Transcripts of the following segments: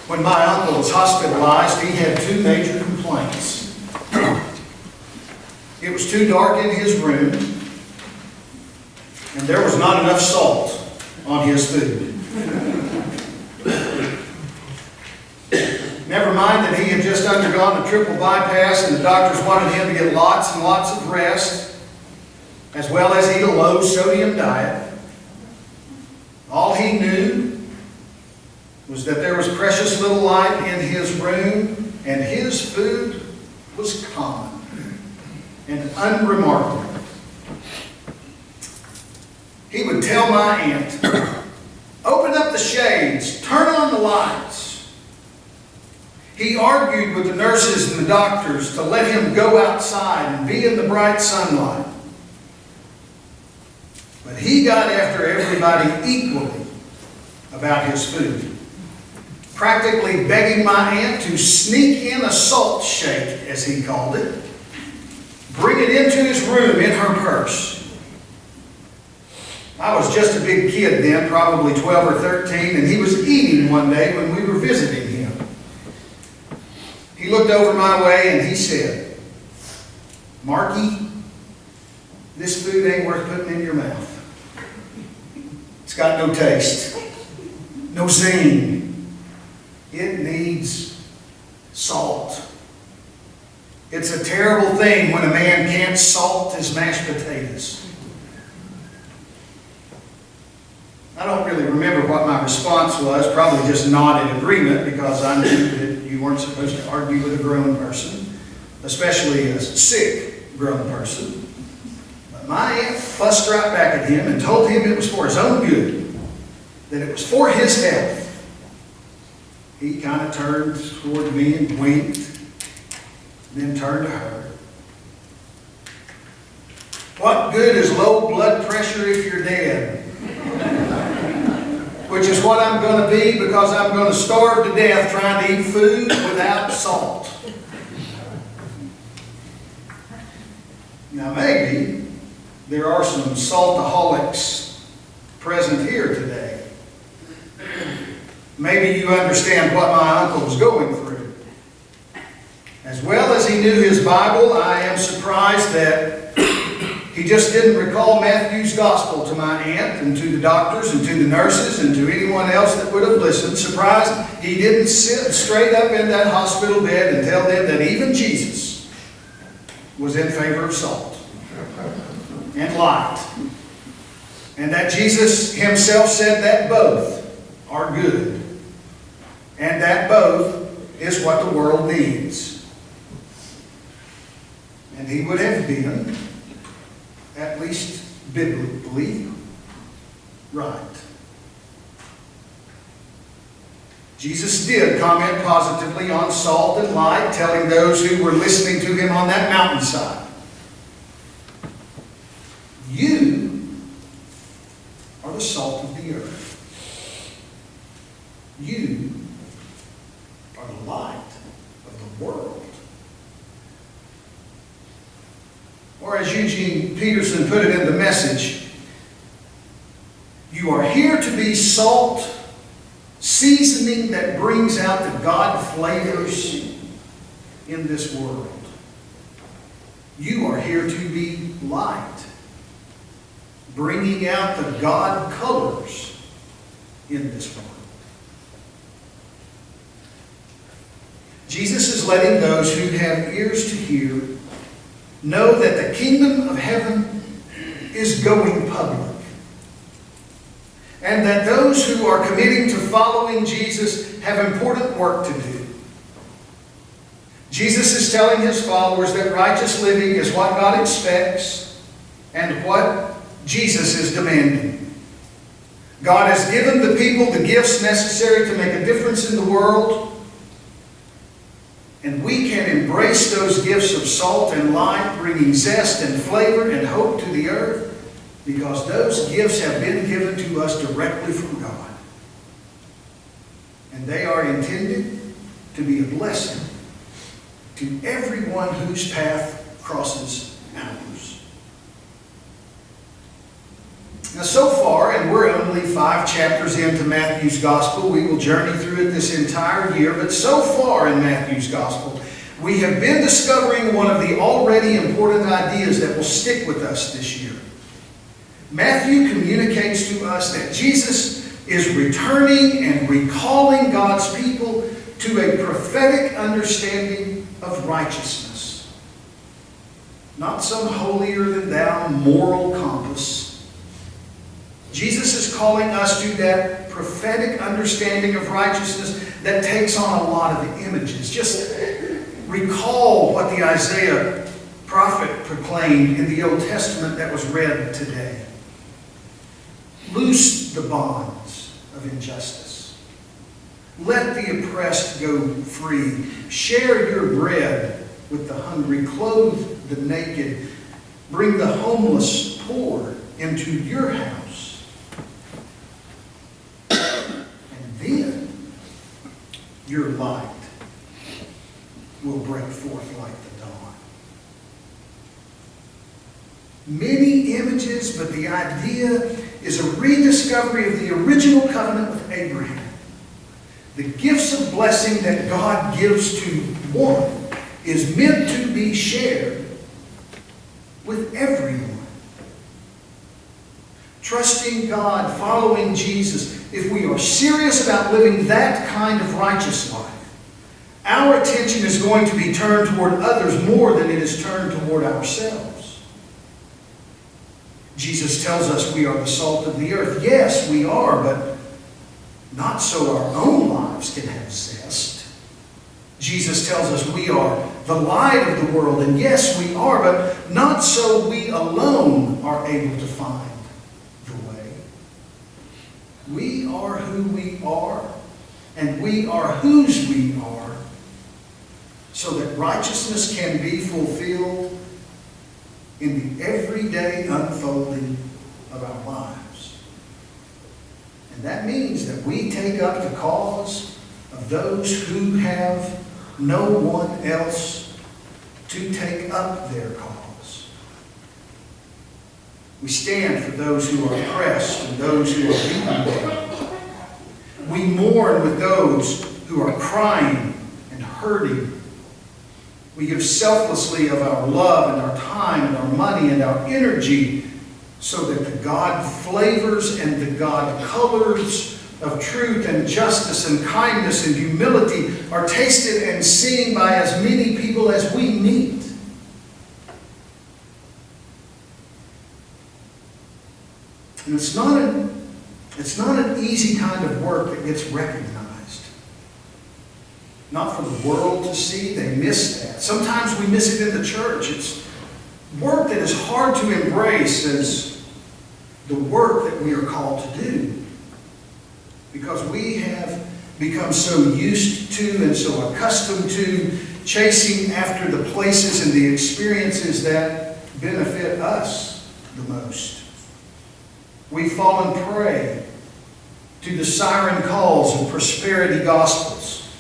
When my uncle was hospitalized, he had two major complaints. It was too dark in his room, and there was not enough salt on his food. Never mind that he had just undergone a triple bypass and the doctors wanted him to get lots and lots of rest, as well as eat a low sodium diet. All he knew was that there was precious little light in his room, and his food was common and unremarkable. He would tell my aunt, "Open up the shades, turn on the lights." He argued with the nurses and the doctors to let him go outside and be in the bright sunlight. But he got after everybody equally about his food, practically begging my aunt to sneak in a salt shake, as he called it, bring it into his room in her purse. I was just a big kid then, probably 12 or 13, and he was eating one day when we were visiting him. He looked over my way and he said, "Marky, this food ain't worth putting in your mouth. It's got no taste, no zing. It needs salt. It's a terrible thing when a man can't salt his mashed potatoes." I don't really remember what my response was, probably just nodded agreement because I knew that you weren't supposed to argue with a grown person, especially a sick grown person. But my aunt fussed right back at him and told him it was for his own good, that it was for his health. He kind of turned toward me and winked, then turned to her. "What good is low blood pressure if you're dead?" Which is what I'm going to be, because I'm going to starve to death trying to eat food without salt. Now maybe there are some saltaholics present here today. Maybe you understand what my uncle was going through. As well as he knew his Bible, I am surprised that he just didn't recall Matthew's gospel to my aunt and to the doctors and to the nurses and to anyone else that would have listened. Surprised he didn't sit straight up in that hospital bed and tell them that even Jesus was in favor of salt and light. And that Jesus himself said that both are good. And that both is what the world needs. And he would have been, at least biblically, right. Jesus did comment positively on salt and light, telling those who were listening to him on that mountainside, "You are the salt of the earth. You are the light of the world." Or as Eugene Peterson put it in the Message, "You are here to be salt, seasoning that brings out the God flavors in this world. You are here to be light, bringing out the God colors in this world." Jesus is letting those who have ears to hear know that the kingdom of heaven is going public, and that those who are committing to following Jesus have important work to do. Jesus is telling his followers that righteous living is what God expects and what Jesus is demanding. God has given the people the gifts necessary to make a difference in the world, and we can embrace those gifts of salt and light, bringing zest and flavor and hope to the earth, because those gifts have been given to us directly from God. And they are intended to be a blessing to everyone whose path crosses ours. Now, so far, and we're only currently 5 chapters into Matthew's Gospel. We will journey through it this entire year, but so far in Matthew's Gospel, we have been discovering one of the already important ideas that will stick with us this year. Matthew communicates to us that Jesus is returning and recalling God's people to a prophetic understanding of righteousness. Not some holier-than-thou moral compass. Jesus is calling us to that prophetic understanding of righteousness that takes on a lot of the images. Just recall what the Isaiah prophet proclaimed in the Old Testament that was read today. Loose the bonds of injustice. Let the oppressed go free. Share your bread with the hungry. Clothe the naked. Bring the homeless poor into your house. And then your light will break forth like the dawn. Many images, but the idea is a rediscovery of the original covenant with Abraham. The gifts of blessing that God gives to one is meant to be shared with everyone. Trusting God, following Jesus, if we are serious about living that kind of righteous life, our attention is going to be turned toward others more than it is turned toward ourselves. Jesus tells us we are the salt of the earth. Yes, we are, but not so our own lives can have zest. Jesus tells us we are the light of the world, and yes, we are, but not so we alone are able to find the way. We are who we are, and we are whose we are, so that righteousness can be fulfilled in the everyday unfolding of our lives. And that means that we take up the cause of those who have no one else to take up their cause. We stand for those who are oppressed and those who are beaten down. We mourn with those who are crying and hurting. We give selflessly of our love and our time and our money and our energy so that the God flavors and the God colors of truth and justice and kindness and humility are tasted and seen by as many people as we meet. And it's not an easy kind of work that gets recognized. Not for the world to see. They miss that. Sometimes we miss it in the church. It's work that is hard to embrace as the work that we are called to do. Because we have become so used to and so accustomed to chasing after the places and the experiences that benefit us the most. We've fallen prey to the siren calls of prosperity gospels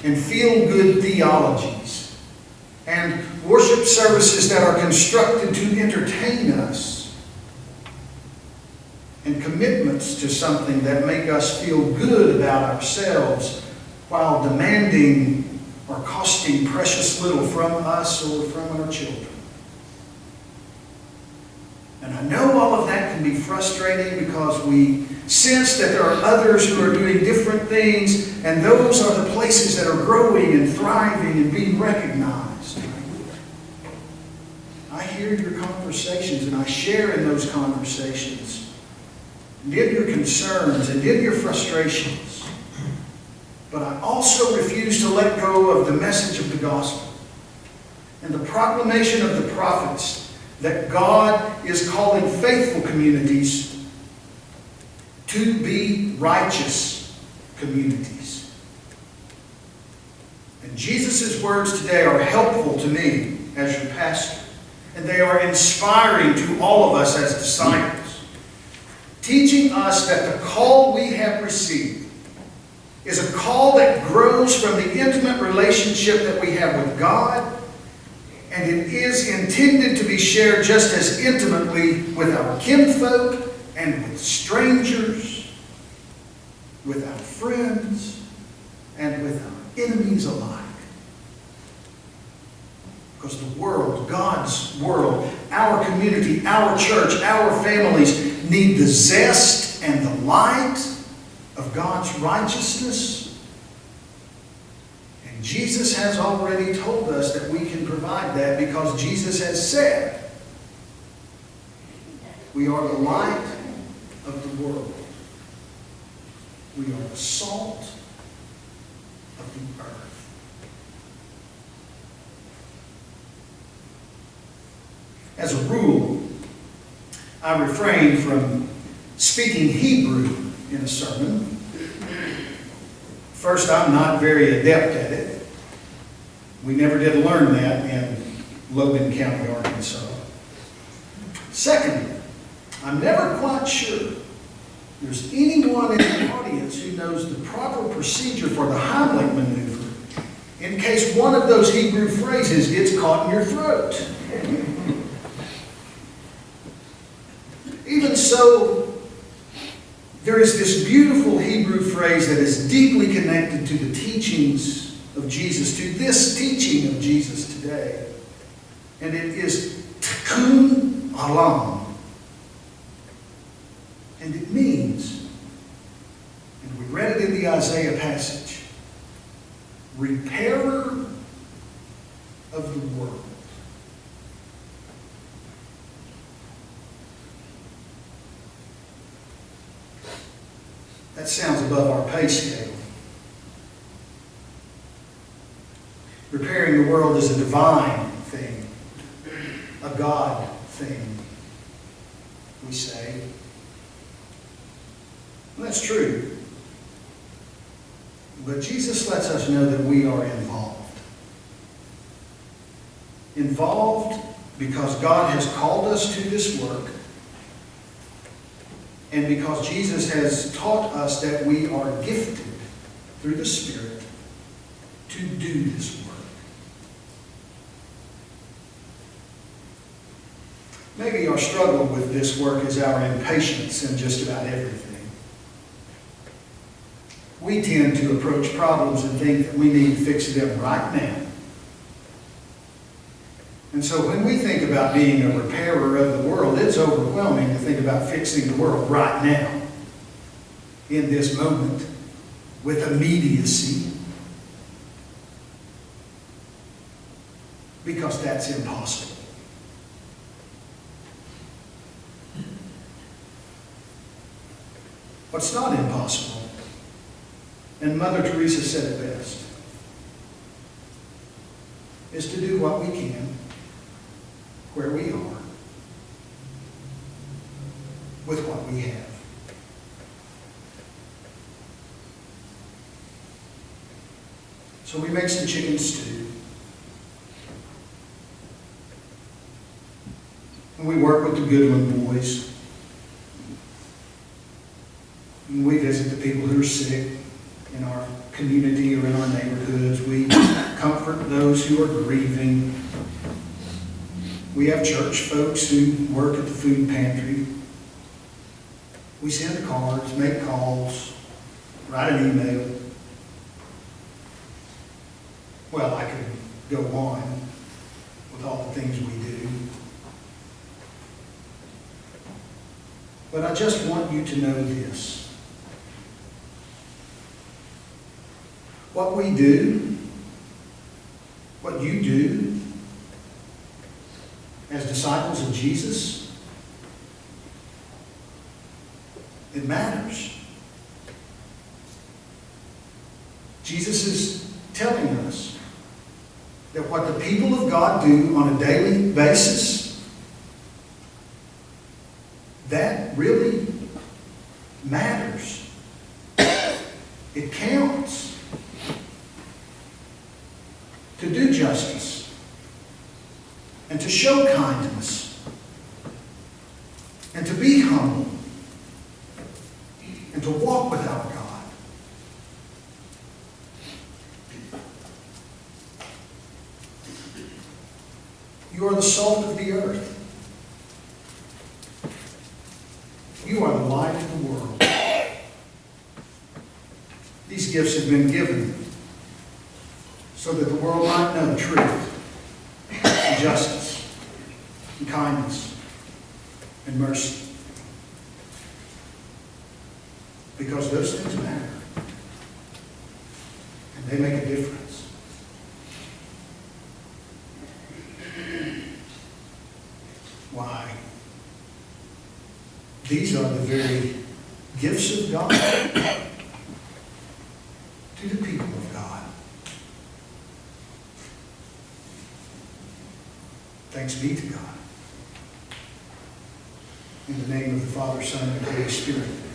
and feel-good theologies and worship services that are constructed to entertain us and commitments to something that make us feel good about ourselves while demanding or costing precious little from us or from our children. And I know all of that can be frustrating because we sense that there are others who are doing different things, and those are the places that are growing and thriving and being recognized. I hear your conversations and I share in those conversations, and in your concerns and in your frustrations. But I also refuse to let go of the message of the gospel and the proclamation of the prophets that God is calling faithful communities to be righteous communities. And Jesus' words today are helpful to me as your pastor, and they are inspiring to all of us as disciples, teaching us that the call we have received is a call that grows from the intimate relationship that we have with God, and it is intended to be shared just as intimately with our kinfolk and with strangers, with our friends, and with our enemies alike. Because the world, God's world, our community, our church, our families need the zest and the light of God's righteousness. And Jesus has already told us that we can provide that, because Jesus has said, we are the light of the world. We are the salt of the earth. As a rule, I refrain from speaking Hebrew in a sermon. First, I'm not very adept at it. We never did learn that in Logan County, Arkansas. Secondly, I'm never quite sure there's anyone in the audience who knows the proper procedure for the Heimlich maneuver in case one of those Hebrew phrases gets caught in your throat. Even so, there is this beautiful Hebrew phrase that is deeply connected to the teachings of Jesus, to this teaching of Jesus today. And it is tikkun olam. And it means, and we read it in the Isaiah passage, repairer of the world. That sounds above our pay scale. Repairing the world is a divine thing, a God thing, we say. And that's true. But Jesus lets us know that we are involved. Involved because God has called us to this work, and because Jesus has taught us that we are gifted through the Spirit to do this work. Maybe our struggle with this work is our impatience in just about everything. We tend to approach problems and think that we need to fix them right now. And so when we think about being a repairer of the world, it's overwhelming to think about fixing the world right now, in this moment, with immediacy, because that's impossible. What's not impossible, and Mother Teresa said it best, is to do what we can where we are with what we have. So we make some chicken stew. And we work with the Goodwin boys. And we visit the people who are sick in our community or in our neighborhoods. We comfort those who are grieving. We have church folks who work at the food pantry. We send cards, make calls, write an email. Well, I could go on with all the things we do. But I just want you to know this. What we do, what you do, as disciples of Jesus, it matters. Jesus is telling us that what the people of God do on a daily basis, that really matters. It counts. To do justice, and to show kindness, and to be humble, and to walk with our God. You are the salt of the earth. You are gifts have been given so that the world might know truth, and justice, and kindness, and mercy. Because those things matter. And they make a difference. Why? These are the very gifts of God to the people of God. Thanks be to God. In the name of the Father, Son, and Holy Spirit.